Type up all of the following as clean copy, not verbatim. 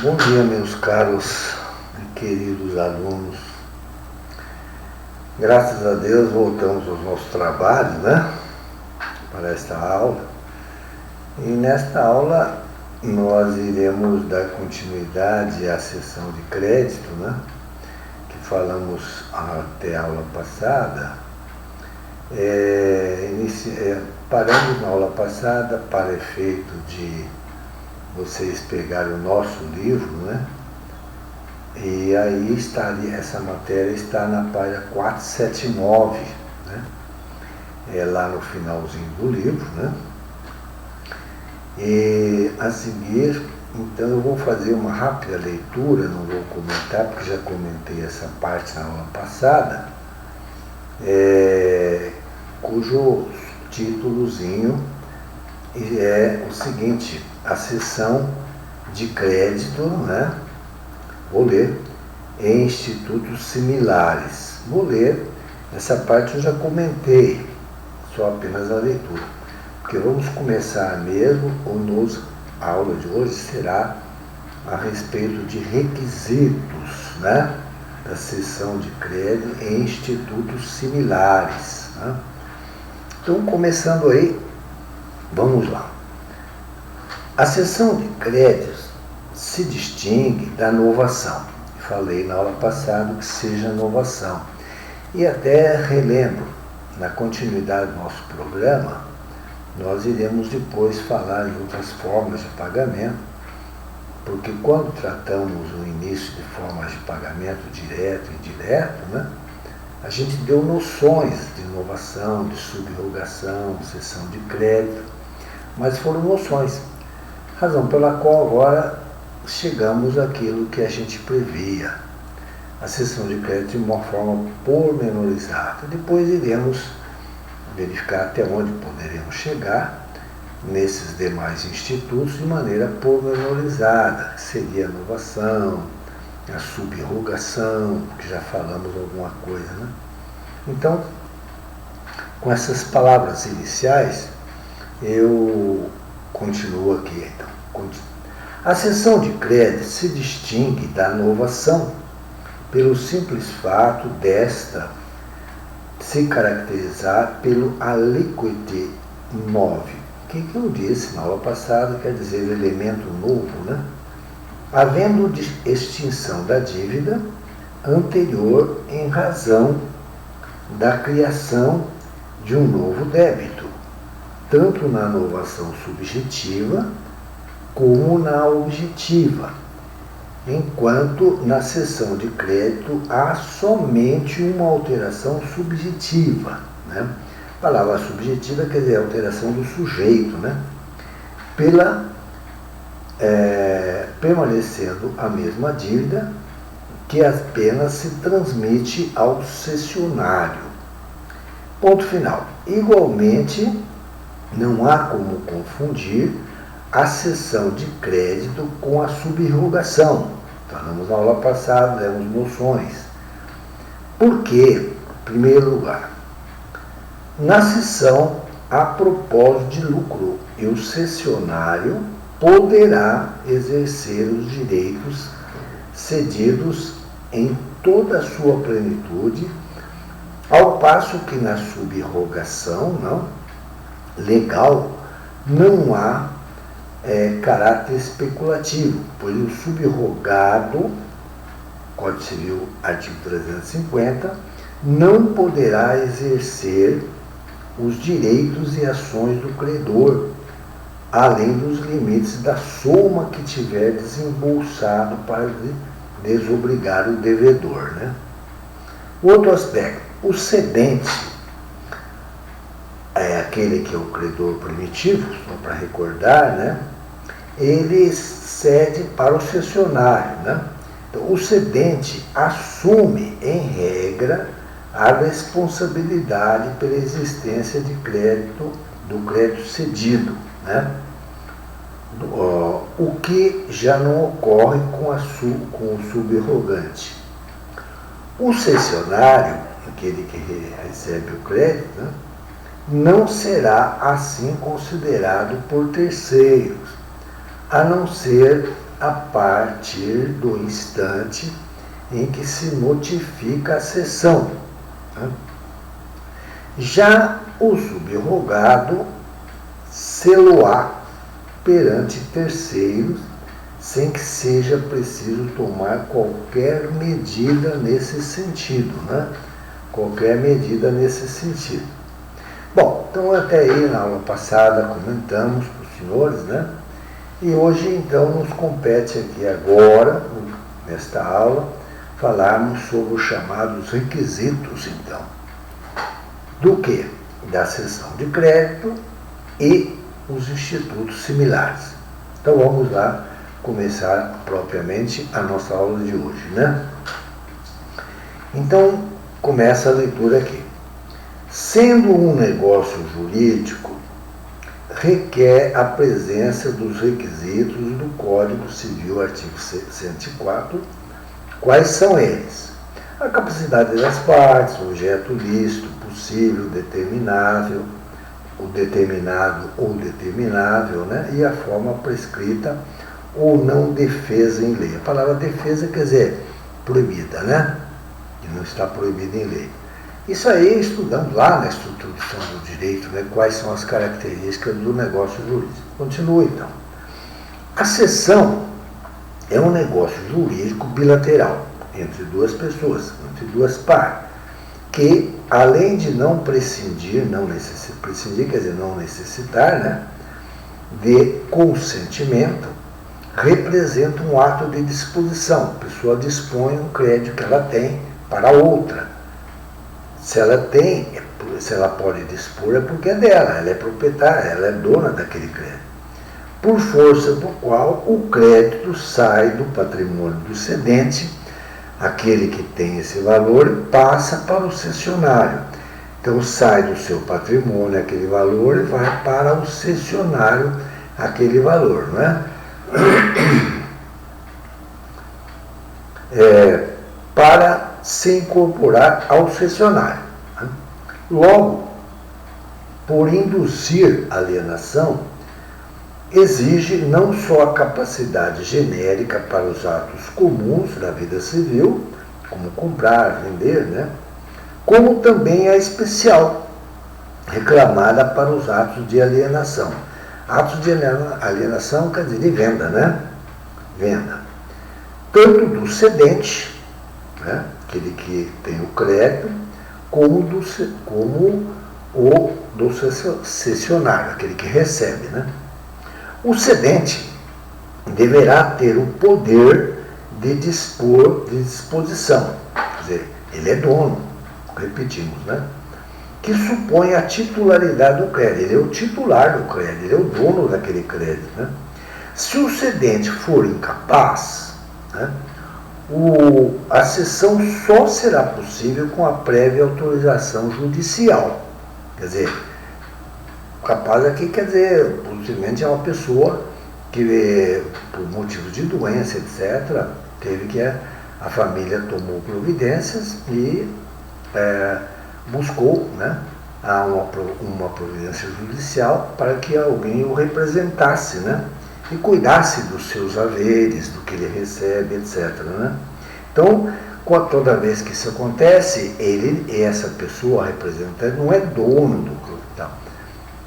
Bom dia, meus caros e queridos alunos. Graças a Deus voltamos aos nossos trabalhos, para esta aula. E nesta aula nós iremos dar continuidade à sessão de crédito, que falamos até a aula passada. Paramos na aula passada para efeito de vocês pegarem o nosso livro, e aí essa matéria está na página 479, é lá no finalzinho do livro, E a seguir, então eu vou fazer uma rápida leitura, não vou comentar porque já comentei essa parte na aula passada, cujo títulozinho é o seguinte: a seção de crédito, vou ler, em institutos similares. Vou ler, essa parte eu já comentei, só apenas a leitura, porque vamos começar mesmo, a aula de hoje será a respeito de requisitos, da seção de crédito em institutos similares. Então, começando aí, vamos lá. A seção de créditos se distingue da novação. Falei na aula passada que seja novação. E até relembro, na continuidade do nosso programa, nós iremos depois falar em outras formas de pagamento, porque quando tratamos o início de formas de pagamento direto e indireto, a gente deu noções de inovação, de subrogação, seção de crédito, mas foram noções. Razão pela qual agora chegamos àquilo que a gente previa, a seção de crédito de uma forma pormenorizada. Depois iremos verificar até onde poderemos chegar nesses demais institutos de maneira pormenorizada, que seria a inovação, a subrogação, que já falamos alguma coisa. Então, com essas palavras iniciais, eu continuo aqui, então. A seção de crédito se distingue da novação pelo simples fato desta se caracterizar pelo aliquote móvel. O que eu disse na aula passada quer dizer elemento novo, Havendo extinção da dívida anterior em razão da criação de um novo débito, tanto na novação subjetiva como na objetiva, enquanto na seção de crédito há somente uma alteração subjetiva. A palavra subjetiva quer dizer alteração do sujeito, permanecendo a mesma dívida, que apenas se transmite ao cessionário. Ponto final. Igualmente, não há como confundir a seção de crédito com a subrogação. Falamos na aula passada, demos noções. Por quê? Em primeiro lugar, na seção há propósito de lucro e o cessionário poderá exercer os direitos cedidos em toda a sua plenitude, ao passo que na subrogação legal não há caráter especulativo, pois o subrogado, Código Civil, artigo 350, não poderá exercer os direitos e ações do credor, além dos limites da soma que tiver desembolsado para desobrigar o devedor. Outro aspecto, o cedente é aquele que é o credor primitivo, só para recordar, ele cede para o cessionário. Então, o cedente assume, em regra, a responsabilidade pela existência de crédito, do crédito cedido, o que já não ocorre com o subrogante. O cessionário, aquele que recebe o crédito, não será assim considerado por terceiros, a não ser a partir do instante em que se notifica a cessão. Já o subrogado sê-lo-á perante terceiros, sem que seja preciso tomar qualquer medida nesse sentido, Qualquer medida nesse sentido. Bom, então até aí na aula passada comentamos para os senhores, E hoje então nos compete aqui agora, nesta aula, falarmos sobre os chamados requisitos, então. Do que? Da cessão de crédito e os institutos similares. Então vamos lá começar propriamente a nossa aula de hoje, Então começa a leitura aqui. Sendo um negócio jurídico, requer a presença dos requisitos do Código Civil, artigo 104. Quais são eles? A capacidade das partes, o objeto lícito, possível, determinável, o determinado ou determinável, e a forma prescrita ou não defesa em lei. A palavra defesa quer dizer proibida, Que não está proibida em lei. Isso aí estudamos lá na introdução do direito, quais são as características do negócio jurídico. Continua então. A cessão é um negócio jurídico bilateral entre duas pessoas, entre duas partes, que além de não prescindir, prescindir quer dizer não necessitar, de consentimento, representa um ato de disposição. A pessoa dispõe um crédito que ela tem para outra. Se ela pode dispor, é porque é dela, ela é proprietária, ela é dona daquele crédito. Por força do qual o crédito sai do patrimônio do cedente, aquele que tem esse valor, passa para o cessionário. Então sai do seu patrimônio aquele valor e vai para o cessionário aquele valor, para se incorporar ao cessionário. Logo, por induzir alienação, exige não só a capacidade genérica para os atos comuns da vida civil, como comprar, vender, como também a especial, reclamada para os atos de alienação. Atos de alienação quer dizer de venda, Venda. Tanto do cedente, aquele que tem o crédito, como o do cessionário, aquele que recebe, O cedente deverá ter o poder de disposição, quer dizer, ele é dono, repetimos, que supõe a titularidade do crédito, ele é o titular do crédito, ele é o dono daquele crédito, Se o cedente for incapaz, a cessão só será possível com a prévia autorização judicial. Quer dizer, capaz aqui quer dizer, possivelmente é uma pessoa que, por motivos de doença, etc., teve que a família tomou providências e buscou uma providência judicial para que alguém o representasse, e cuidasse dos seus haveres, do que ele recebe, etc. Então, toda vez que isso acontece, essa pessoa representante não é dono do capital,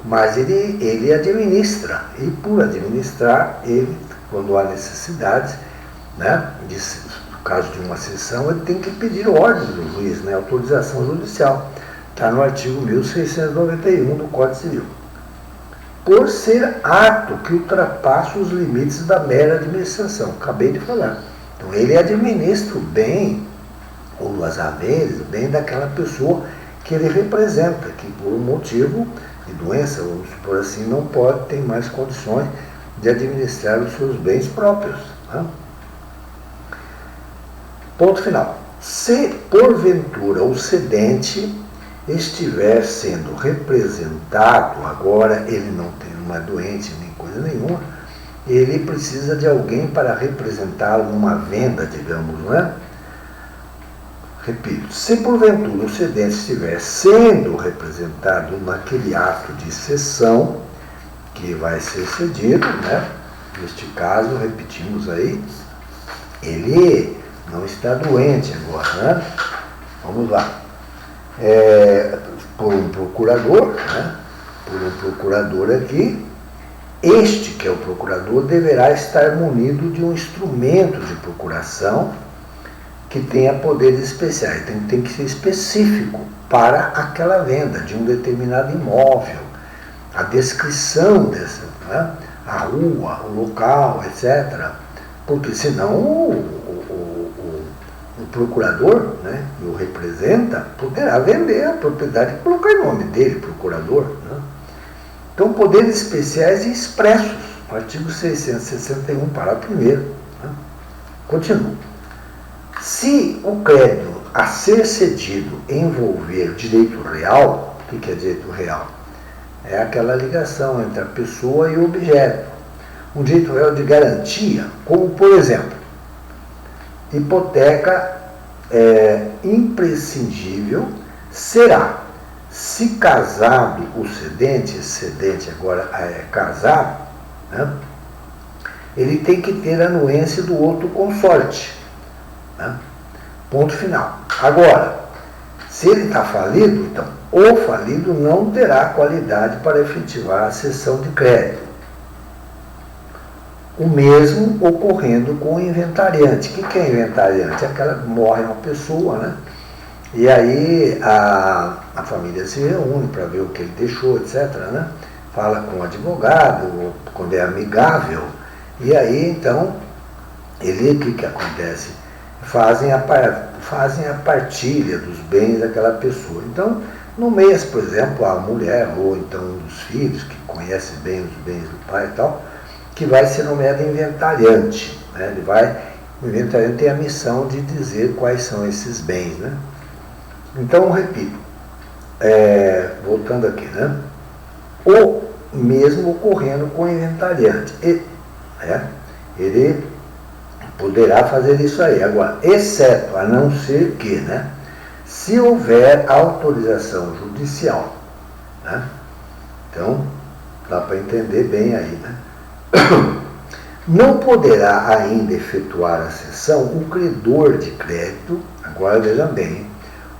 mas ele administra, e por administrar, ele, quando há necessidade, no caso de uma cessão, ele tem que pedir ordem do juiz, autorização judicial. Está no artigo 1691 do Código Civil. Por ser ato que ultrapassa os limites da mera administração. Acabei de falar. Então, ele administra o bem, ou os haveres, o bem daquela pessoa que ele representa, que por um motivo de doença, vamos supor assim, não pode ter mais condições de administrar os seus bens próprios. Ponto final. Se, porventura, o cedente estiver sendo representado, agora ele não é doente nem coisa nenhuma, ele precisa de alguém para representá-lo numa venda, digamos, Repito, se porventura o cedente estiver sendo representado naquele ato de cessão que vai ser cedido, Neste caso, repetimos aí, ele não está doente agora, né? Vamos lá. Por um procurador, né? Por um procurador aqui, este que é o procurador deverá estar munido de um instrumento de procuração que tenha poderes especiais. Tem que ser específico para aquela venda de um determinado imóvel, a descrição dessa, né? A rua, o local, etc. Porque senão o procurador, né, que o representa, poderá vender a propriedade e colocar o nome dele, procurador. Né? Então, poderes especiais e expressos, artigo 661, parágrafo 1º. Né? Continua. Se o crédito a ser cedido envolver direito real, o que é direito real? É aquela ligação entre a pessoa e o objeto. Um direito real de garantia, como, por exemplo, hipoteca imprescindível será, se casado o cedente agora é casado, né, ele tem que ter a anuência do outro consorte. Né? Ponto final. Agora, se ele está falido, então, o falido não terá qualidade para efetivar a cessão de crédito. O mesmo ocorrendo com o inventariante. O que é inventariante? É aquela que morre uma pessoa, né? E aí a família se reúne para ver o que ele deixou, etc. Né? Fala com o advogado, quando é amigável. E aí, então, o que acontece? Fazem a partilha dos bens daquela pessoa. Então, no mês, por exemplo, a mulher ou então um dos filhos, que conhece bem os bens do pai e tal, que vai ser nomeado inventariante. Né? O inventariante tem a missão de dizer quais são esses bens. Né? Então, repito, voltando aqui, né? O mesmo ocorrendo com o inventariante. Ele poderá fazer isso aí. Agora, exceto, a não ser que, né? Se houver autorização judicial. Né? Então, dá para entender bem aí, né? Não poderá ainda efetuar a cessão o credor de crédito, agora veja bem,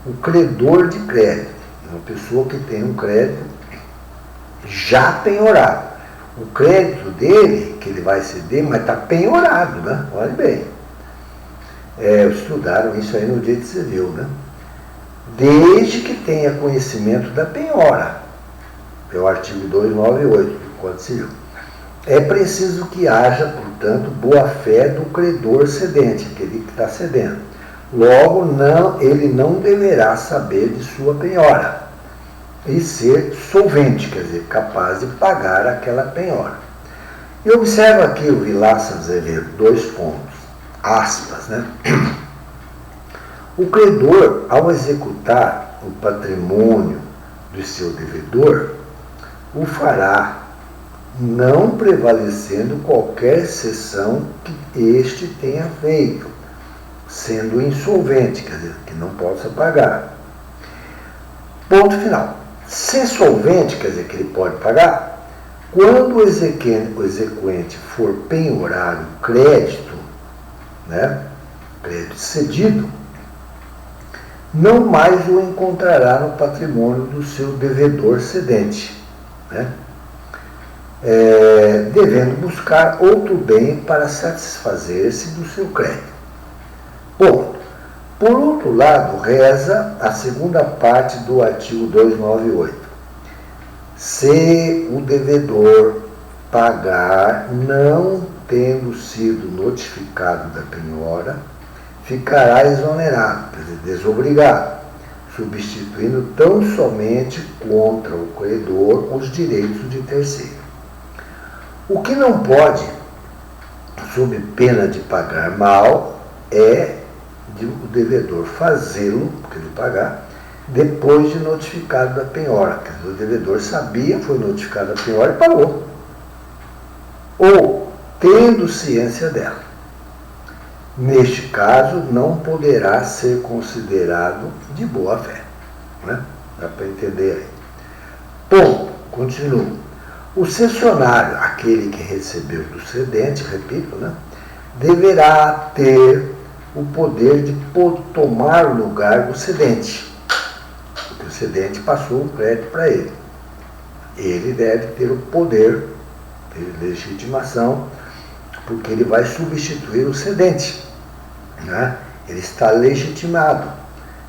o credor de crédito, uma pessoa que tem um crédito já penhorado. O crédito dele, que ele vai ceder, mas está penhorado, né? Olha bem. Estudaram isso aí no direito civil, né? Desde que tenha conhecimento da penhora. É o artigo 298 do Código Civil. É preciso que haja, portanto, boa-fé do credor cedente, aquele que está cedendo. Logo, ele não deverá saber de sua penhora e ser solvente, quer dizer, capaz de pagar aquela penhora. E observa aqui o Vilaça Azevedo, 2 pontos, aspas, né? O credor, ao executar o patrimônio do seu devedor, o fará não prevalecendo qualquer cessão que este tenha feito, sendo insolvente, quer dizer, que não possa pagar. Ponto final. Se solvente, quer dizer, que ele pode pagar, quando o exequente for penhorar o crédito, né, crédito cedido, não mais o encontrará no patrimônio do seu devedor cedente, né? Devendo buscar outro bem para satisfazer-se do seu crédito. Ponto. Por outro lado, reza a segunda parte do artigo 298. Se o devedor pagar não tendo sido notificado da penhora, ficará exonerado, quer dizer, desobrigado, substituindo tão somente contra o credor os direitos de terceiro. O que não pode, sob pena de pagar mal, é o devedor fazê-lo, porque ele pagar, depois de notificado da penhora. Quer dizer, o devedor sabia, foi notificado da penhora e pagou. Ou, tendo ciência dela. Neste caso, não poderá ser considerado de boa fé. Né? Dá para entender aí. Ponto. Continuo. O cessionário, aquele que recebeu do cedente, repito, né, deverá ter o poder de tomar o lugar do cedente, porque o cedente passou o crédito para ele. Ele deve ter o poder de legitimação, porque ele vai substituir o cedente, né? Ele está legitimado.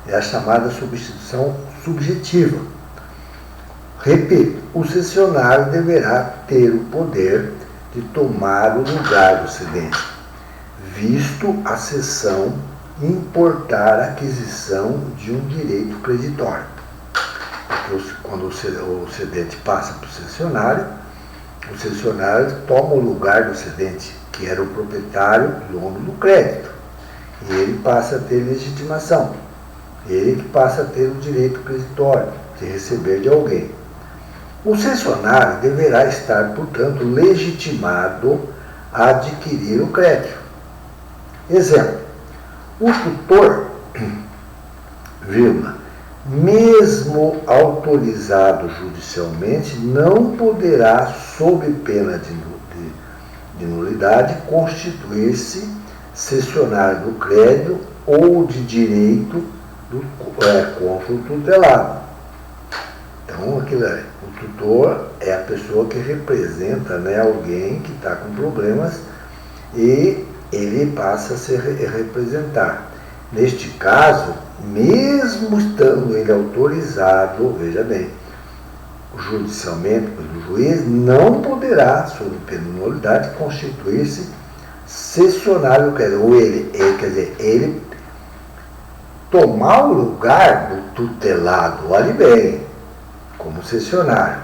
É a chamada substituição subjetiva. Repito, o cessionário deverá ter o poder de tomar o lugar do cedente, visto a cessão importar a aquisição de um direito creditório. Porque quando o cedente passa para o cessionário toma o lugar do cedente, que era o proprietário, dono do crédito, e ele passa a ter legitimação. Ele que passa a ter o direito creditório de receber de alguém. O cessionário deverá estar, portanto, legitimado a adquirir o crédito. Exemplo, o tutor, mesmo autorizado judicialmente, não poderá, sob pena de nulidade, constituir-se cessionário do crédito ou de direito contra o tutelado. Então, o tutor é a pessoa que representa, né, alguém que está com problemas e ele passa a se representar. Neste caso, mesmo estando ele autorizado, veja bem, judicialmente pelo juiz, não poderá, sob pena de nulidade, constituir-se cessionário do crédito. Ou ele tomar o lugar do tutelado, olhe bem, como cessionário,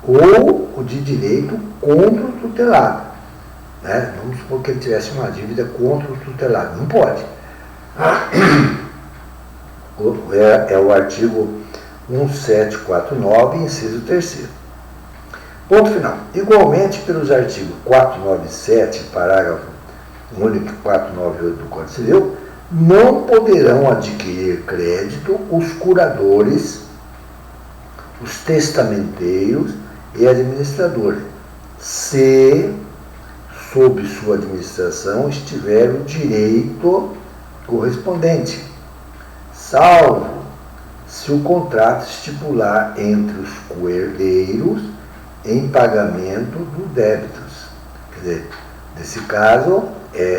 ou o de direito contra o tutelado. Né? Vamos supor que ele tivesse uma dívida contra o tutelado. Não pode. É o artigo 1749, inciso 3º. Ponto final. Igualmente, pelos artigos 497, parágrafo único 498 do Código Civil, não poderão adquirir crédito os curadores, os testamenteiros e administradores, se sob sua administração estiver o direito correspondente, salvo se o contrato estipular entre os coerdeiros em pagamento dos débitos. Quer dizer, nesse caso,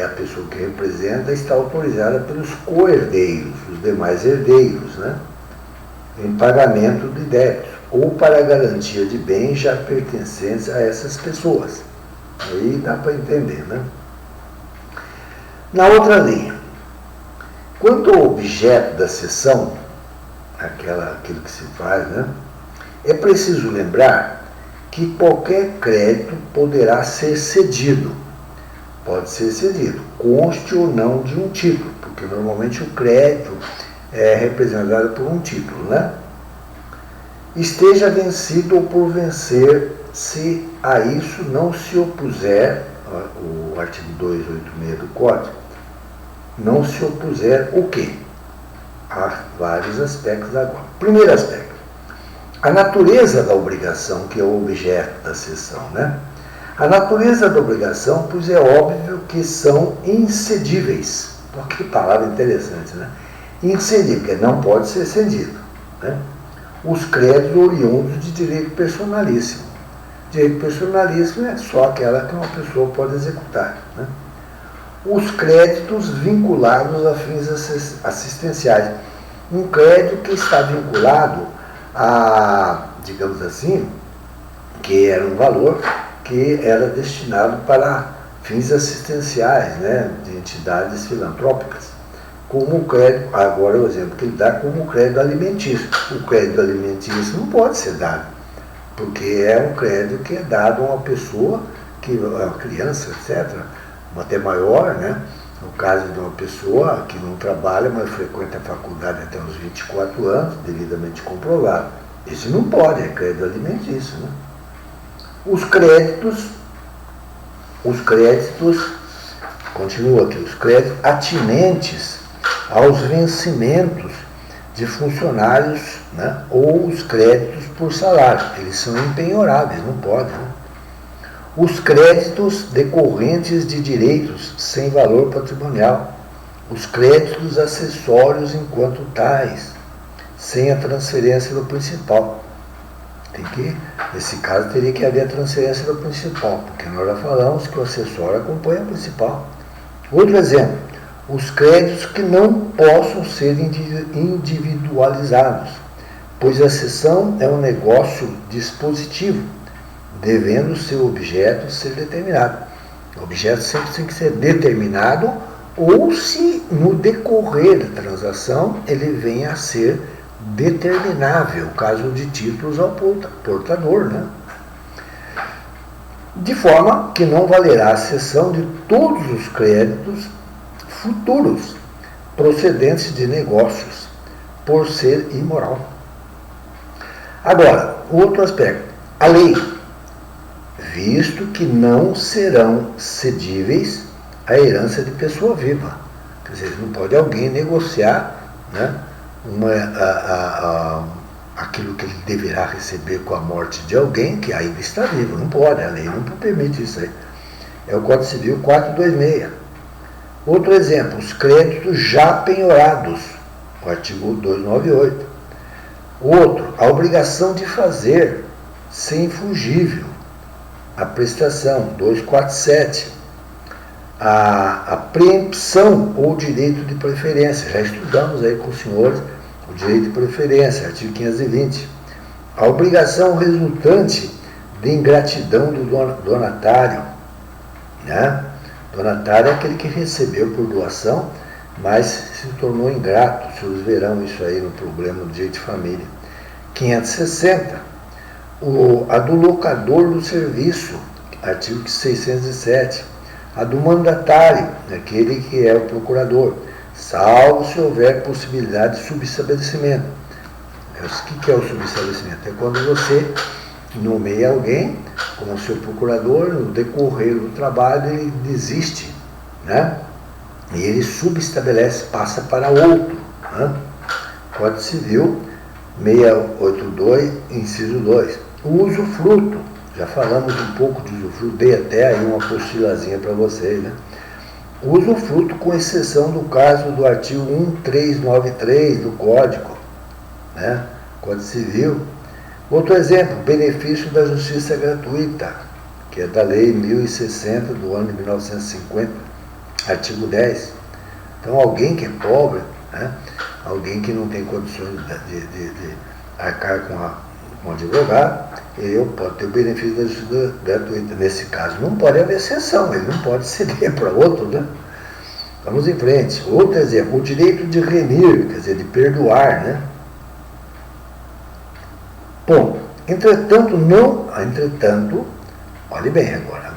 a pessoa que representa está autorizada pelos coerdeiros, os demais herdeiros, né, em pagamento de débitos, ou para garantia de bens já pertencentes a essas pessoas. Aí dá para entender, né? Na outra linha, quanto ao objeto da cessão, aquilo que se faz, né, é preciso lembrar que qualquer crédito poderá ser cedido. Pode ser cedido, conste ou não de um título, porque normalmente o crédito é representado por um título, né? Esteja vencido ou por vencer, se a isso não se opuser, o artigo 286 do Código, não se opuser o quê? Há vários aspectos agora. Primeiro aspecto, a natureza da obrigação, que é o objeto da cessão, né? A natureza da obrigação, pois é óbvio que são incedíveis. Que palavra interessante, né? Incedível, porque não pode ser cedido, né? Os créditos oriundos de direito personalíssimo. Direito personalíssimo é só aquela que uma pessoa pode executar, né? Os créditos vinculados a fins assistenciais. Um crédito que está vinculado a, digamos assim, que era um valor que era destinado para fins assistenciais, né, de entidades filantrópicas. Como o crédito, agora o exemplo que ele dá, como o crédito alimentício. O crédito alimentício não pode ser dado, porque é um crédito que é dado a uma pessoa, uma criança, etc., até maior, né? No caso de uma pessoa que não trabalha, mas frequenta a faculdade até os 24 anos, devidamente comprovado. Esse não pode, é crédito alimentício, né? Os créditos, continua aqui, os créditos atinentes aos vencimentos de funcionários, né, ou os créditos por salário. Eles são impenhoráveis, não pode. Né? Os créditos decorrentes de direitos sem valor patrimonial. Os créditos acessórios enquanto tais, sem a transferência do principal. Nesse caso, teria que haver a transferência do principal, porque nós já falamos que o acessório acompanha o principal. Outro exemplo, os créditos que não possam ser individualizados, pois a cessão é um negócio dispositivo, devendo seu objeto ser determinado. O objeto sempre tem que ser determinado, ou se no decorrer da transação ele venha a ser determinável, caso de títulos ao portador, né? De forma que não valerá a cessão de todos os créditos futuros procedentes de negócios, por ser imoral. Agora, outro aspecto, a lei, visto que não serão cedíveis à herança de pessoa viva. Quer dizer, não pode alguém negociar, né, aquilo que ele deverá receber com a morte de alguém que ainda está vivo. Não pode, a lei não permite isso aí. É o Código Civil 426. Outro exemplo, os créditos já penhorados, o artigo 298. Outro, a obrigação de fazer sem infungível a prestação, 247. A preempção ou direito de preferência, já estudamos aí com os senhores o direito de preferência, artigo 520. A obrigação resultante de ingratidão do donatário, né? Donatário é aquele que recebeu por doação, mas se tornou ingrato. Os senhores verão isso aí no problema do direito de família. 560. A do locador do serviço, artigo 607. A do mandatário, aquele que é o procurador, salvo se houver possibilidade de subestabelecimento. O que é o subestabelecimento? É quando você nomeia alguém como seu procurador, no decorrer do trabalho ele desiste, né? E ele subestabelece, passa para outro. Né? Código Civil 682, inciso 2. O usufruto. Já falamos um pouco de usufruto, dei até aí uma apostilazinha para vocês, né? O usufruto, com exceção do caso do artigo 1393 do Código, né? Código Civil. Outro exemplo, benefício da justiça gratuita, que é da Lei 1060 do ano de 1950, artigo 10. Então, alguém que é pobre, né? Alguém que não tem condições de arcar com um advogado, ele pode ter o benefício da justiça gratuita. Nesse caso, não pode haver exceção, ele não pode ceder para outro, né? Vamos em frente. Outro exemplo, o direito de remir, quer dizer, de perdoar, né? Ponto. Entretanto, olhe bem agora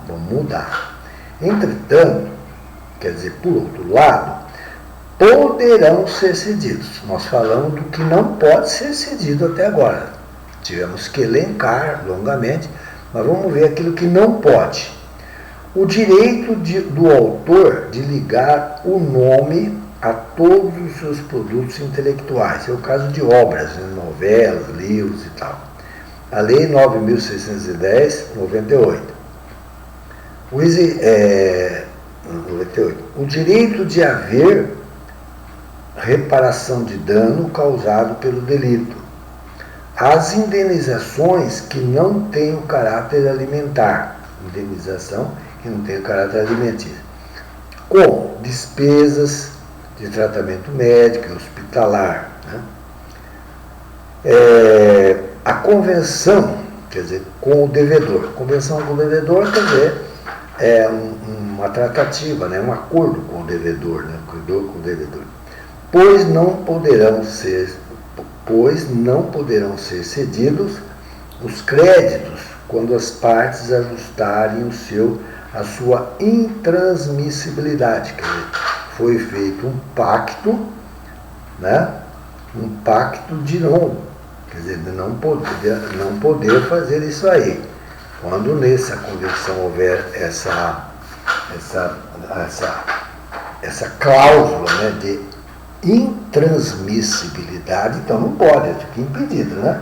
vamos mudar. Entretanto, quer dizer, por outro lado, poderão ser cedidos. Nós falamos do que não pode ser cedido até agora. Tivemos que elencar longamente, mas vamos ver aquilo que não pode. O direito do autor de ligar o nome a todos os seus produtos intelectuais. É o caso de obras, né, novelas, livros e tal. A Lei 9.610, 98. 98. O direito de haver reparação de dano causado pelo delito. As indenizações que não têm o caráter alimentar. Indenização que não tem o caráter alimentício. Como despesas de tratamento médico e hospitalar. Né? A convenção, quer dizer, com o devedor. Convenção com o devedor, quer dizer, é uma tratativa, né? Um acordo com o devedor, né? Credor com o devedor. Pois não poderão ser cedidos os créditos quando as partes ajustarem a sua intransmissibilidade. Quer dizer, foi feito um pacto, né? Um pacto de não, quer dizer, de não poder fazer isso aí. Quando nessa convenção houver essa cláusula, né, de intransmissibilidade, então não pode, fica impedido, né?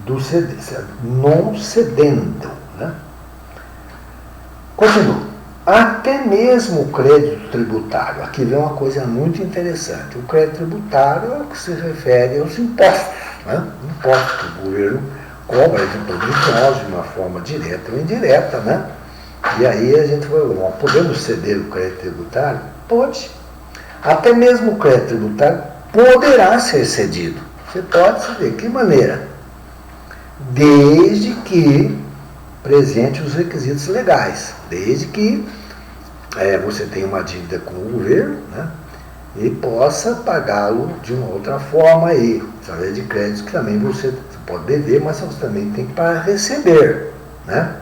Do non cedendo, né? Continua. Até mesmo o crédito tributário, aqui vem uma coisa muito interessante. O crédito tributário é o que se refere aos impostos, né? Impostos que o governo cobra de todos nós, de uma forma direta ou indireta, né? E aí a gente vai, podemos ceder o crédito tributário? Pode. Até mesmo o crédito tributário poderá ser cedido. Você pode ceder. De que maneira? Desde que presente os requisitos legais. Desde que você tenha uma dívida com o governo, né? E possa pagá-lo de uma outra forma aí, através de créditos que também você pode dever, mas você também tem para receber, né?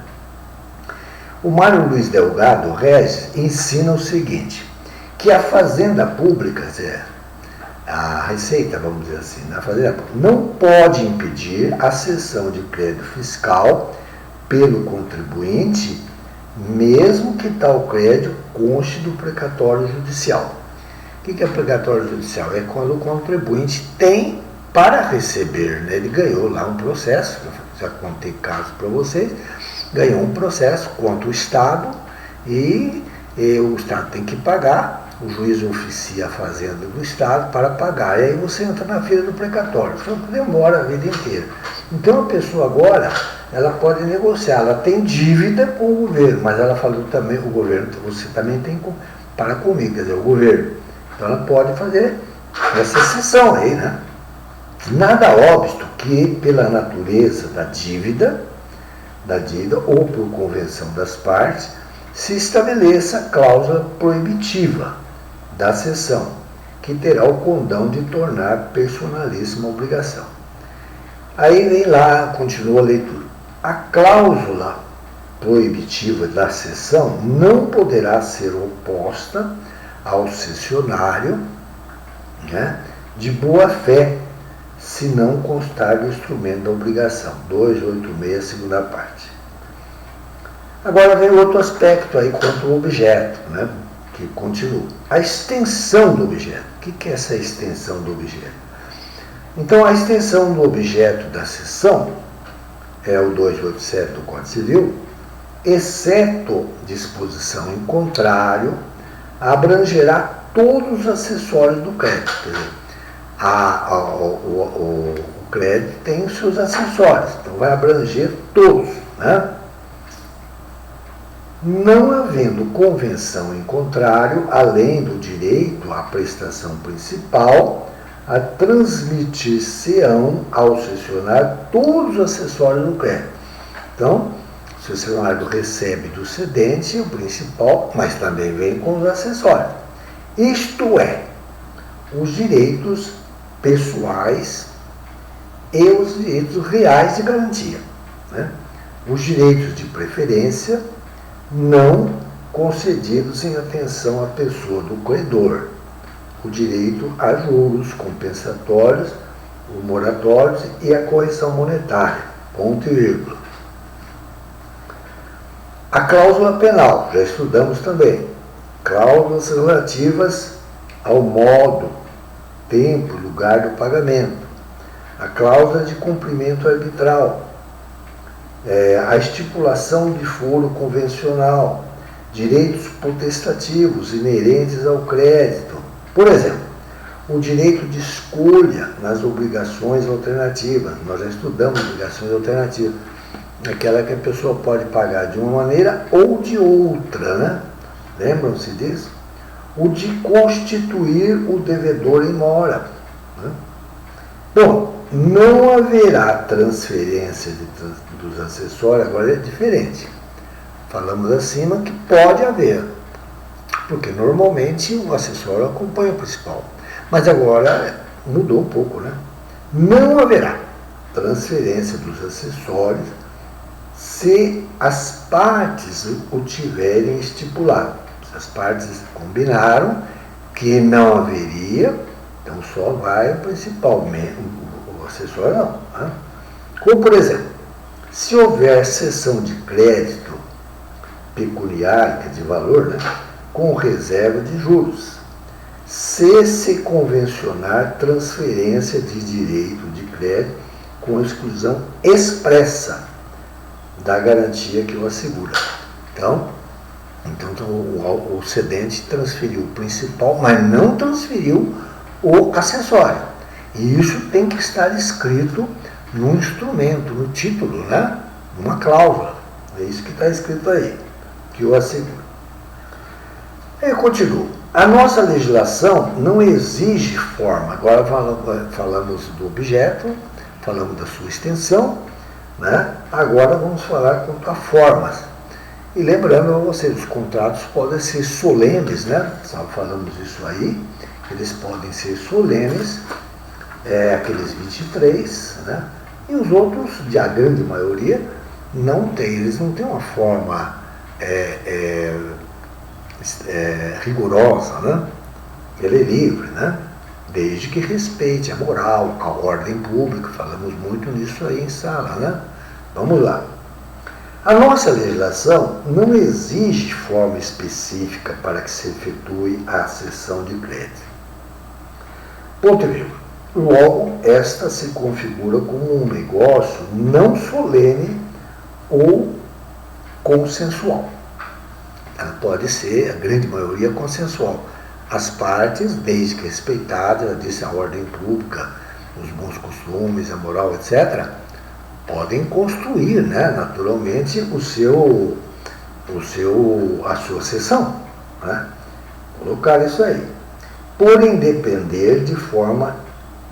O Mário Luiz Delgado Regis ensina o seguinte, que a fazenda pública, a receita, vamos dizer assim, na fazenda pública, não pode impedir a cessão de crédito fiscal pelo contribuinte, mesmo que tal crédito conste do precatório judicial. O que é precatório judicial? É quando o contribuinte tem para receber, né? Ele ganhou lá um processo, já contei casos para vocês, ganhou um processo contra o Estado e o Estado tem que pagar, o juiz oficia a fazenda do Estado para pagar, e aí você entra na fila do precatório, isso demora a vida inteira. Então a pessoa agora, ela pode negociar, ela tem dívida com o governo, mas ela falou também, o governo, você também tem para comigo, quer dizer, o governo. Então ela pode fazer essa exceção aí, né? Nada óbvio que, pela natureza da dívida ou por convenção das partes, se estabeleça cláusula proibitiva da cessão, que terá o condão de tornar personalíssima a obrigação. Aí vem lá, continua a leitura. A cláusula proibitiva da cessão não poderá ser oposta ao cessionário, né, de boa fé, se não constar do instrumento da obrigação. 286, segunda parte. Agora vem outro aspecto aí quanto ao objeto, né, que continua. A extensão do objeto. O que é essa extensão do objeto? Então, a extensão do objeto da cessão é o 287 do Código Civil, exceto disposição em contrário, abrangerá todos os acessórios do crédito. Quer dizer, o crédito tem os seus acessórios, então vai abranger todos, né? Não havendo convenção em contrário, além do direito à prestação principal, a transmitir-se-ão ao cessionário todos os acessórios do crédito. Então, o cessionário recebe do cedente o principal, mas também vem com os acessórios. Isto é, os direitos pessoais e os direitos reais de garantia, né? Os direitos de preferência não concedidos em atenção à pessoa do credor, o direito a juros compensatórios, os moratórios e a correção monetária, ponto e vírgula. A cláusula penal, já estudamos também, cláusulas relativas ao modo, tempo, lugar do pagamento, a cláusula de cumprimento arbitral, a estipulação de foro convencional, direitos potestativos inerentes ao crédito. Por exemplo, o direito de escolha nas obrigações alternativas. Nós já estudamos obrigações alternativas. Aquela que a pessoa pode pagar de uma maneira ou de outra, né? Lembram-se disso? O de constituir o devedor em mora, né? Bom, não haverá transferência dos acessórios, agora é diferente. Falamos acima que pode haver, porque normalmente o acessório acompanha o principal. Mas agora mudou um pouco, né? Não haverá transferência dos acessórios se as partes o tiverem estipulado. Se as partes combinaram que não haveria, então só vai o principal, o acessório não. Né? Como, por exemplo, se houver cessão de crédito pecuniária, de valor, né, com reserva de juros, se convencionar transferência de direito de crédito com exclusão expressa da garantia que o assegura. Então o cedente transferiu o principal, mas não transferiu o acessório. E isso tem que estar escrito no instrumento, no título, né? Numa cláusula. É isso que está escrito aí, que o assegura. Eu continuo. A nossa legislação não exige forma. Agora falamos do objeto, falamos da sua extensão, né? Agora vamos falar quanto a formas. E lembrando a vocês, os contratos podem ser solenes, né? Falamos isso aí, eles podem ser solenes, aqueles 23, né? E os outros, a grande maioria, eles não têm uma forma rigorosa, né? Ele é livre, né? Desde que respeite a moral, a ordem pública, falamos muito nisso aí em sala, né? Vamos lá. A nossa legislação não exige forma específica para que se efetue a cessão de crédito. Ponto e vírgula. Logo, esta se configura como um negócio não solene ou consensual. Ela pode ser, a grande maioria, consensual. As partes, desde que respeitadas, ela disse, a ordem pública, os bons costumes, a moral, etc., podem construir, né, naturalmente, a sua sessão, né? Colocar isso aí. Porém, depender de forma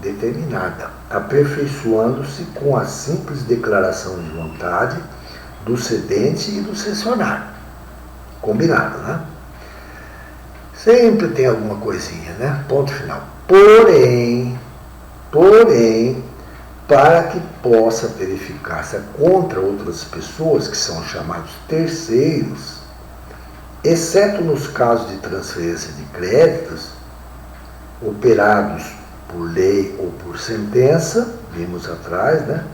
determinada, aperfeiçoando-se com a simples declaração de vontade do cedente e do cessionário. Combinado, né? Sempre tem alguma coisinha, né? Ponto final. Porém, para que possa verificar-se contra outras pessoas, que são chamados terceiros, exceto nos casos de transferência de créditos, operados por lei ou por sentença, vimos atrás, né?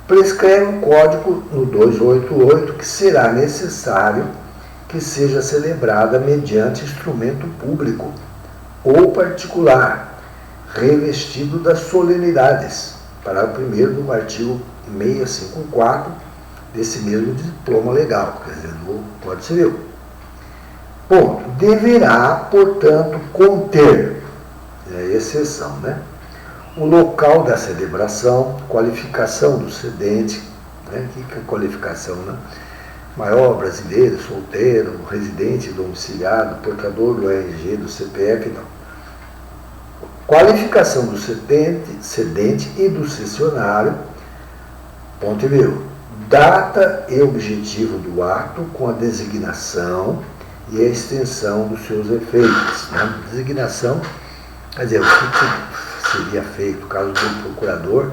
Prescreve o código no 288 que será necessário que seja celebrada mediante instrumento público ou particular, revestido das solenidades, parágrafo 1º do artigo 654 desse mesmo diploma legal, quer dizer, do Código Civil. Ponto. Deverá, portanto, conter, exceção, né? O local da celebração, qualificação do cedente, né? O que é qualificação, né? Maior, brasileiro, solteiro, residente, domiciliado, portador do RG, do CPF, não. Qualificação do cedente e do cessionário, ponto e vírgula. Data e objetivo do ato com a designação e a extensão dos seus efeitos. Né? Designação, quer dizer, o que seria feito caso do procurador,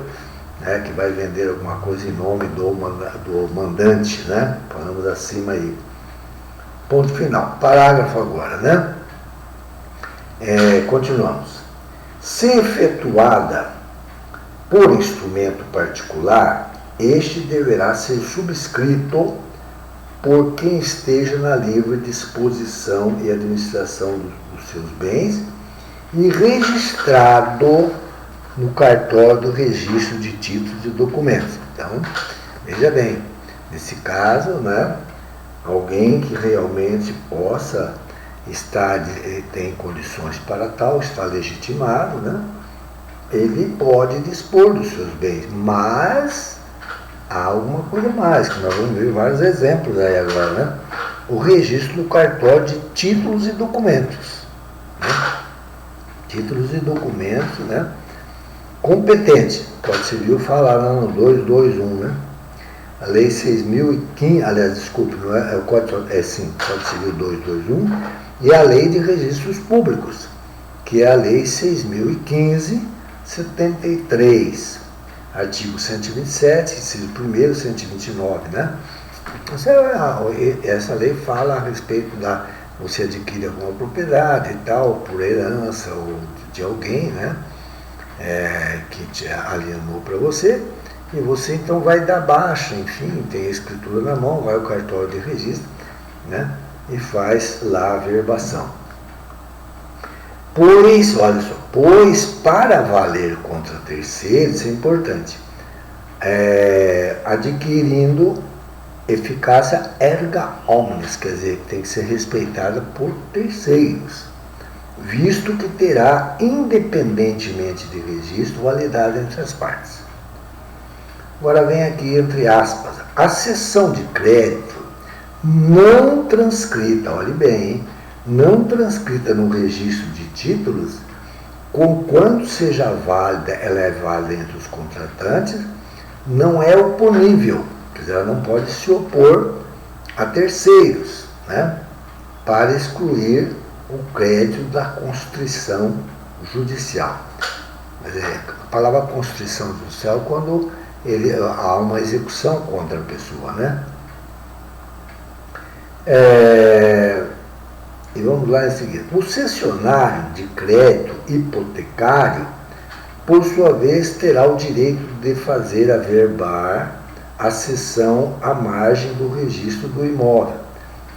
né, que vai vender alguma coisa em nome do mandante, né? Falamos acima aí. Ponto final. Parágrafo agora, né? Continuamos. Se efetuada por instrumento particular, este deverá ser subscrito por quem esteja na livre disposição e administração dos seus bens e registrado no cartório do registro de títulos e documentos. Então, veja bem, nesse caso, né, alguém que realmente possa tem condições para tal, está legitimado, né, ele pode dispor dos seus bens, mas há alguma coisa mais, que nós vamos ver vários exemplos aí agora, né? O registro no cartório de títulos e documentos. Né? Títulos e documentos, né? Competente, Código Civil fala lá no 221, né? A Lei 6.015, aliás, desculpe, não é o Código Civil 221, e a Lei de Registros Públicos, que é a Lei 6.015, 73, artigo 127, inciso 1º, 129, né? Essa lei fala a respeito da você adquire alguma propriedade e tal, por herança ou de alguém, né? Que te alienou para você, e você então vai dar baixa, enfim, tem a escritura na mão, vai ao cartório de registro, né? E faz lá a averbação. Pois, olha só, pois para valer contra terceiros, isso é importante, adquirindo eficácia erga omnes, quer dizer, que tem que ser respeitada por terceiros, visto que terá, independentemente de registro, validade entre as partes. Agora vem aqui entre aspas, a cessão de crédito não transcrita, olhe bem, hein? Não transcrita no registro de títulos, conquanto seja válida, ela é válida entre os contratantes, não é oponível, quer dizer, ela não pode se opor a terceiros, né, para excluir o crédito da constrição judicial. A palavra constrição judicial é quando há uma execução contra a pessoa, né? E vamos lá em seguida. O cessionário de crédito hipotecário, por sua vez, terá o direito de fazer averbar a cessão à margem do registro do imóvel.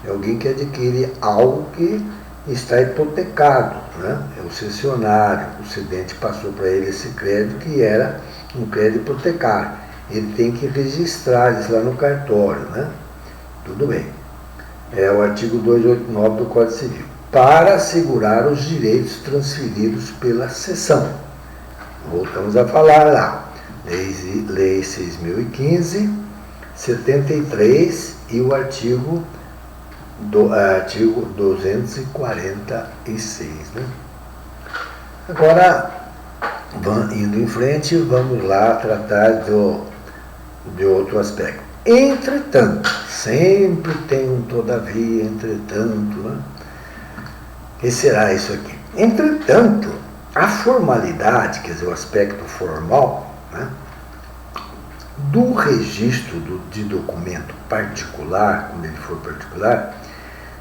É alguém que adquire algo que está hipotecado, né? É o cessionário. O cedente passou para ele esse crédito que era um crédito hipotecário. Ele tem que registrar isso lá no cartório, né? Tudo bem. É o artigo 289 do Código Civil. Para assegurar os direitos transferidos pela cessão. Voltamos a falar lá. Lei 6.015, 73 e o artigo 246. Né? Agora, indo em frente, vamos lá tratar de outro aspecto. Entretanto, sempre tem um todavia, entretanto, né? Que será isso aqui? Entretanto, a formalidade, quer dizer, o aspecto formal, né, do registro de documento particular, quando ele for particular,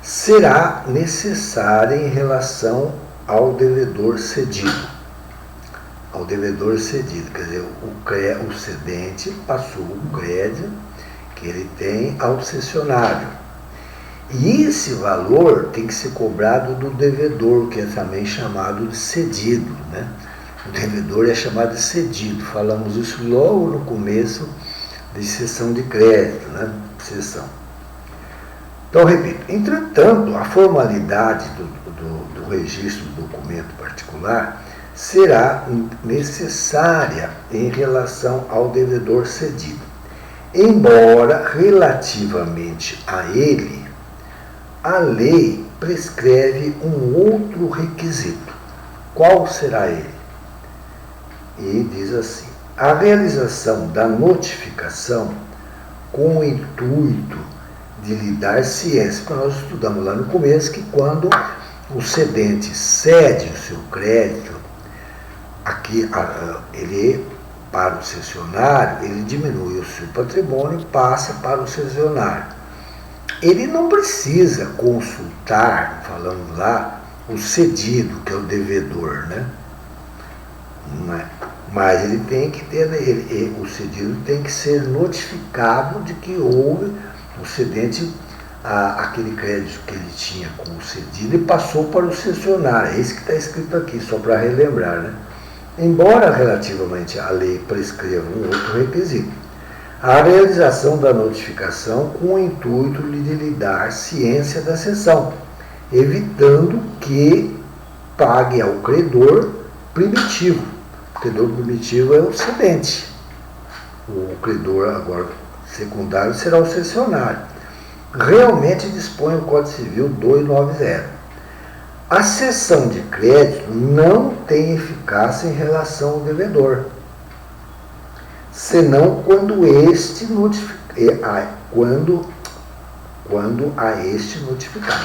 será necessária em relação ao devedor cedido. Ao devedor cedido, quer dizer, o cedente passou o crédito que ele tem ao cessionário. E esse valor tem que ser cobrado do devedor, que é também chamado de cedido, né? O devedor é chamado de cedido. Falamos isso logo no começo de cessão de crédito, né? Cessão. Então, repito, entretanto, a formalidade do registro do documento particular será necessária em relação ao devedor cedido, embora relativamente a ele, a lei prescreve um outro requisito. Qual será ele? E diz assim, a realização da notificação com o intuito de lhe dar ciência, porque nós estudamos lá no começo que quando o cedente cede o seu crédito, aqui ele, para o cessionário, ele diminui o seu patrimônio e passa para o cessionário. Ele não precisa consultar, falando lá, o cedido, que é o devedor, né? Mas ele tem que ter, o cedido tem que ser notificado de que houve o cedente, aquele crédito que ele tinha com o cedido e passou para o cessionário. É isso que está escrito aqui, só para relembrar, né? Embora relativamente à lei prescreva um outro requisito, a realização da notificação com o intuito de lhe dar ciência da cessão, evitando que pague ao credor primitivo. O credor primitivo é o cedente. O credor agora secundário será o cessionário. Realmente dispõe o Código Civil 290. A cessão de crédito não tem eficácia em relação ao devedor, senão quando este quando a este notificado.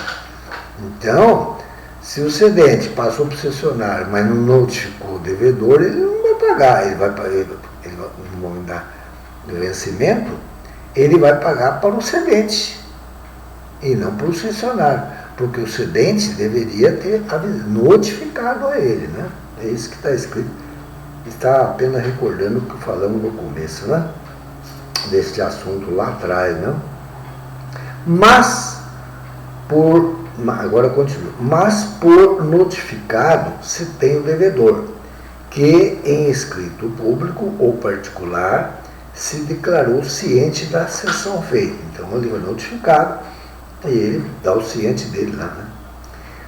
Então, se o cedente passou para o cessionário, mas não notificou o devedor, ele não vai pagar. Ele vai no momento do vencimento, ele vai pagar para o cedente e não para o cessionário. Porque o cedente deveria ter notificado a ele, né? É isso que está escrito. Está apenas recordando o que falamos no começo, né? Deste assunto lá atrás, né? Mas, por agora continua. Mas por notificado se tem o devedor, que em escrito público ou particular se declarou ciente da cessão feita. Então ele foi notificado e ele dá o ciente dele lá, né?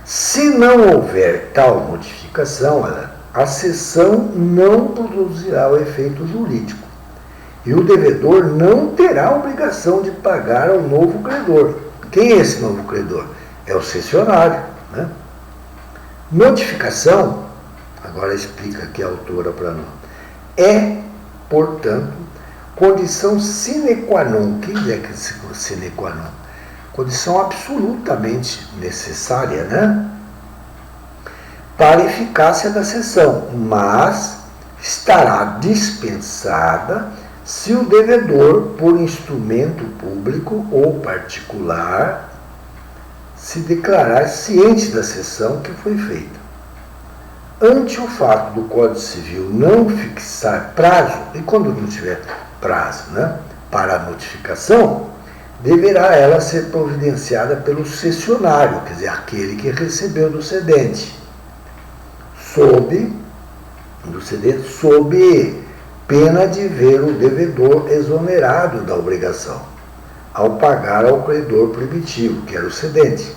Se não houver tal notificação, a cessão não produzirá o efeito jurídico e o devedor não terá obrigação de pagar ao novo credor. Quem é esse novo credor? É o cessionário, né? Notificação, agora explica aqui a autora para nós, é, portanto, condição sine qua non. O que é que é sine qua non? Condição absolutamente necessária, né? Para a eficácia da cessão, mas estará dispensada se o devedor, por instrumento público ou particular, se declarar ciente da cessão que foi feita. Ante o fato do Código Civil não fixar prazo, e quando não tiver prazo, né, para a notificação, deverá ela ser providenciada pelo cessionário, quer dizer, aquele que recebeu do cedente, sob pena de ver o devedor exonerado da obrigação, ao pagar ao credor primitivo, que era o cedente,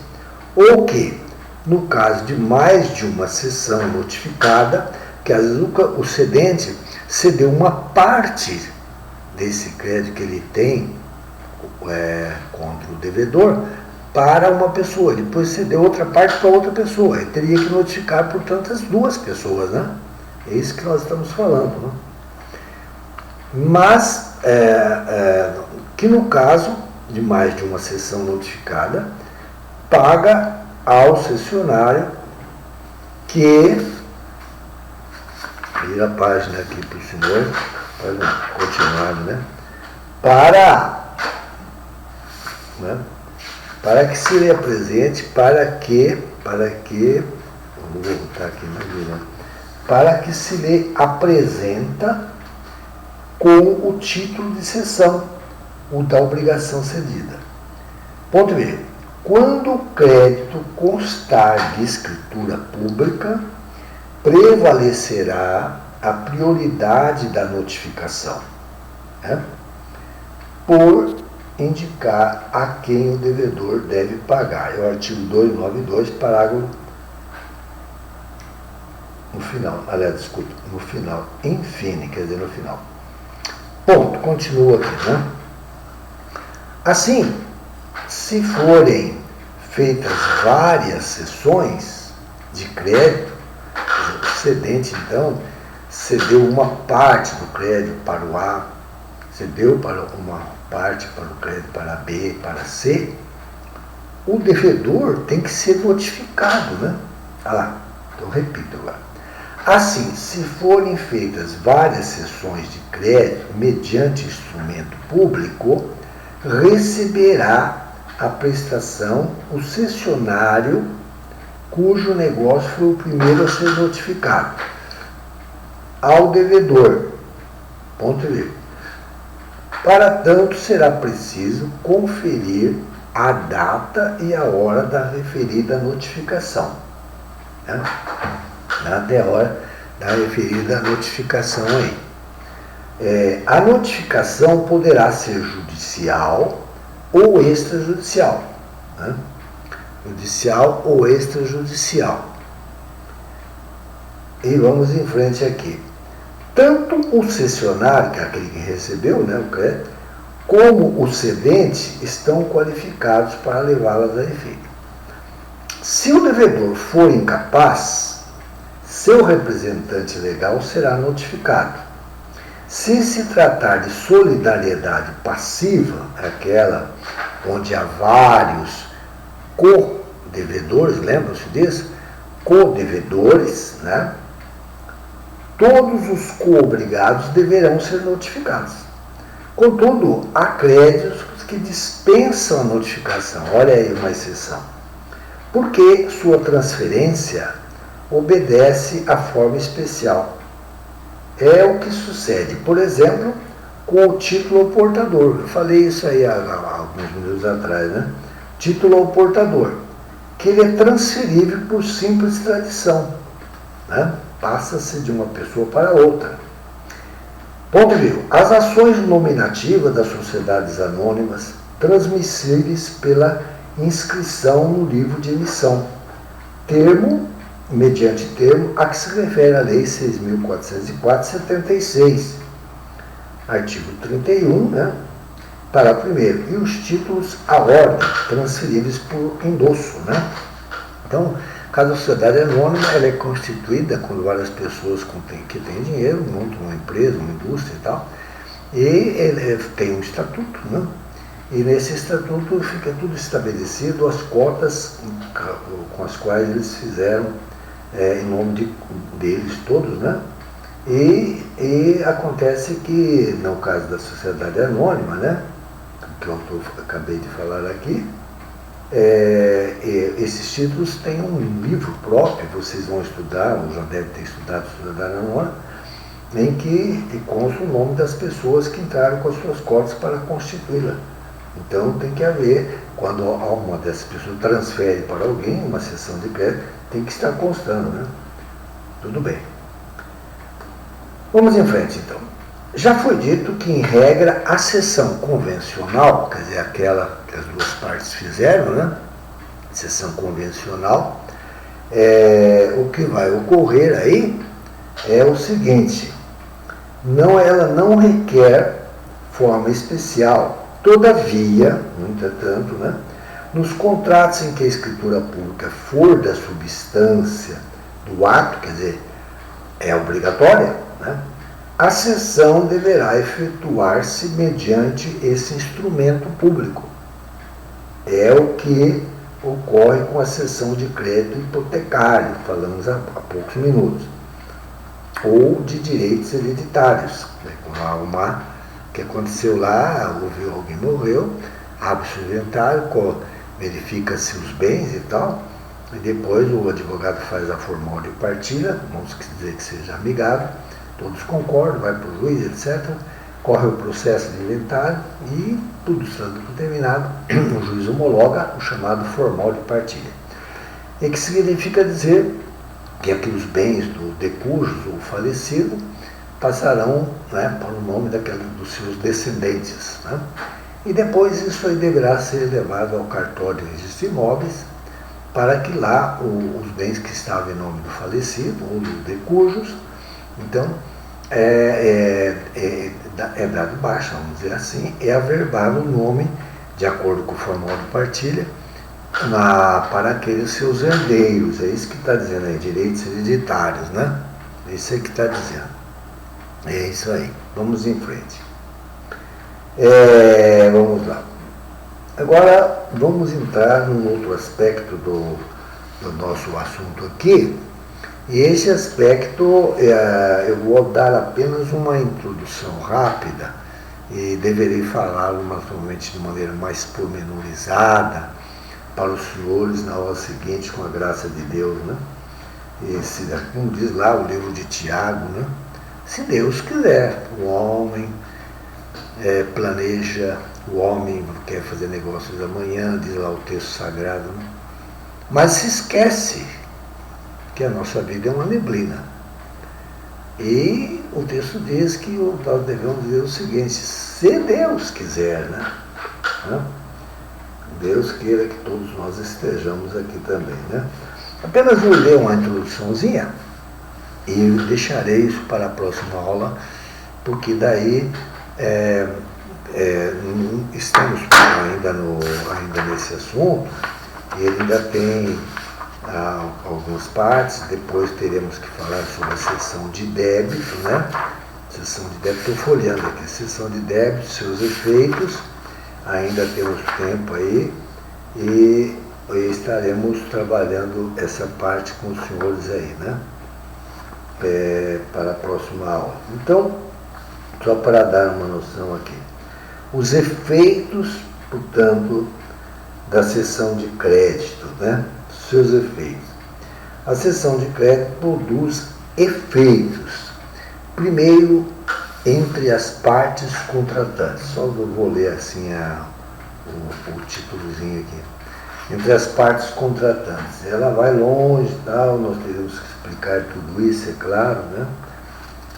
ou que, no caso de mais de uma cessão notificada, que às vezes o cedente cedeu uma parte desse crédito que ele tem contra o devedor para uma pessoa, depois cedeu outra parte para outra pessoa, ele teria que notificar, portanto, as duas pessoas, né? É isso que nós estamos falando, né? Mas que no caso de mais de uma cessão notificada, paga ao cessionário que, vira a página aqui para o senhor, para continuar, né? Para que se lhe apresente, para que, vamos voltar aqui na vida, para que se lhe apresenta com o título de cessão, o da obrigação cedida. Ponto B. Quando o crédito constar de escritura pública, prevalecerá a prioridade da notificação, né, por indicar a quem o devedor deve pagar. É o artigo 292, parágrafo no final, no final, infine, quer dizer, no final. Ponto, continua aqui, né? Assim, se forem feitas várias sessões de crédito, o cedente, então, cedeu uma parte do crédito para o A, cedeu para uma parte para o crédito para B, para C, o devedor tem que ser notificado, né? Olha lá, então repito agora. Assim, se forem feitas várias sessões de crédito mediante instrumento público, receberá a prestação o cessionário cujo negócio foi o primeiro a ser notificado ao devedor. Ponto B. Para tanto, será preciso conferir a data e a hora da referida notificação, né? Data e a hora da referida notificação aí. A notificação poderá ser judicial ou extrajudicial, né? Judicial ou extrajudicial. E vamos em frente aqui. Tanto o cessionário, que é aquele que recebeu, né, o crédito, como o cedente estão qualificados para levá-las a efeito. Se o devedor for incapaz, seu representante legal será notificado. Se se tratar de solidariedade passiva, aquela onde há vários co-devedores, lembram-se disso? Co-devedores, né? Todos os co-obrigados deverão ser notificados. Contudo, há créditos que dispensam a notificação. Olha aí uma exceção. Porque sua transferência obedece à forma especial. É o que sucede, por exemplo, com o título ao portador. Eu falei isso aí há alguns minutos atrás, né? Título ao portador. que ele é transferível por simples tradição, né? Passa-se de uma pessoa para outra. Ponto 1. As ações nominativas das sociedades anônimas transmissíveis pela inscrição no livro de emissão, mediante termo a que se refere a Lei 6.404/76, artigo 31, né? Parágrafo 1º. E os títulos à ordem, transferíveis por endosso, né? Então, cada sociedade anônima ela é constituída com várias pessoas que têm dinheiro, montam uma empresa, uma indústria e tal, e ele tem um estatuto, né? E nesse estatuto fica tudo estabelecido, as cotas com as quais eles fizeram em nome deles todos, né? E acontece que, no caso da sociedade anônima, né, que eu acabei de falar aqui, esses títulos têm um livro próprio, vocês vão estudar, ou já devem ter estudado Sociedade Anônima, em que consta o nome das pessoas que entraram com as suas cotas para constituí-la. Então tem que haver, quando uma dessas pessoas transfere para alguém uma cessão de crédito, tem que estar constando, né? Tudo bem. Vamos em frente então. Já foi dito que, em regra, a cessão convencional, quer dizer, aquela que as duas partes fizeram, né? Cessão convencional, o que vai ocorrer aí é o seguinte: ela não requer forma especial. Todavia, no entretanto, né, nos contratos em que a escritura pública for da substância do ato, quer dizer, é obrigatória, né, a cessão deverá efetuar-se mediante esse instrumento público. É o que ocorre com a cessão de crédito hipotecário, falamos há poucos minutos, ou de direitos hereditários, né, que aconteceu lá, alguém morreu, abre-se o inventário, verifica-se os bens e tal, e depois o advogado faz a formal de partilha, vamos dizer que seja amigável, todos concordam, vai para o juiz, etc., corre o processo de inventário e, tudo estando terminado, o juiz homologa o chamado formal de partilha. E que significa dizer que aqueles bens do decujus ou falecido passarão, né, para o nome dos seus descendentes, né? E depois isso aí deverá ser levado ao cartório de registro de imóveis para que lá os bens que estavam em nome do falecido ou dos decujus, então é dado baixa, vamos dizer assim, é averbado o nome de acordo com o formal de partilha para aqueles seus herdeiros. É isso que está dizendo aí, direitos hereditários, né? É isso aí que está dizendo. É isso aí. Vamos em frente. Vamos lá. Agora vamos entrar num outro aspecto do nosso assunto aqui. E esse aspecto eu vou dar apenas uma introdução rápida e deverei falá-lo naturalmente de maneira mais pormenorizada para os senhores na aula seguinte, com a graça de Deus, né? Como diz lá o livro de Tiago, né? Se Deus quiser, o homem planeja, o homem quer fazer negócios amanhã, diz lá o texto sagrado, né? Mas se esquece que a nossa vida é uma neblina. E o texto diz que nós devemos dizer o seguinte: se Deus quiser, né? Deus queira que todos nós estejamos aqui também, né? Apenas vou ler uma introduçãozinha e deixarei isso para a próxima aula, porque daí estamos ainda nesse assunto, e ele ainda tem algumas partes. Depois teremos que falar sobre a seção de débito, né? Seção de débito, estou folheando aqui, seção de débito, seus efeitos, ainda temos tempo aí, e estaremos trabalhando essa parte com os senhores aí, né? Para a próxima aula. Então, só para dar uma noção aqui, os efeitos, portanto, da cessão de crédito, né? Seus efeitos. A cessão de crédito produz efeitos. Primeiro, entre as partes contratantes. Só vou ler assim o títulozinho aqui. entre as partes contratantes. Ela vai longe e tal, nós teremos que explicar tudo isso, é claro, né?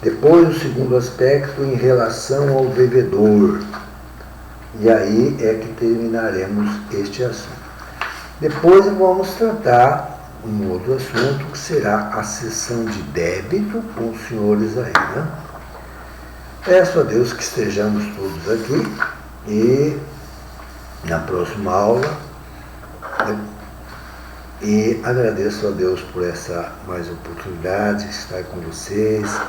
Depois, o segundo aspecto, em relação ao devedor. E aí é que terminaremos este assunto. Depois vamos tratar um outro assunto, que será a sessão de débito com os senhores aí, né? Peço a Deus que estejamos todos aqui e na próxima aula, e agradeço a Deus por essa mais oportunidade de estar com vocês.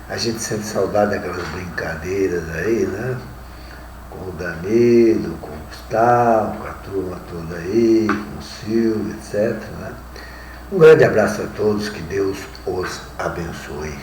A gente sente saudade daquelas brincadeiras aí, né? Com o Danilo, com o Gustavo, com a turma toda aí, com o Silvio, etc., né? Um grande abraço a todos, que Deus os abençoe.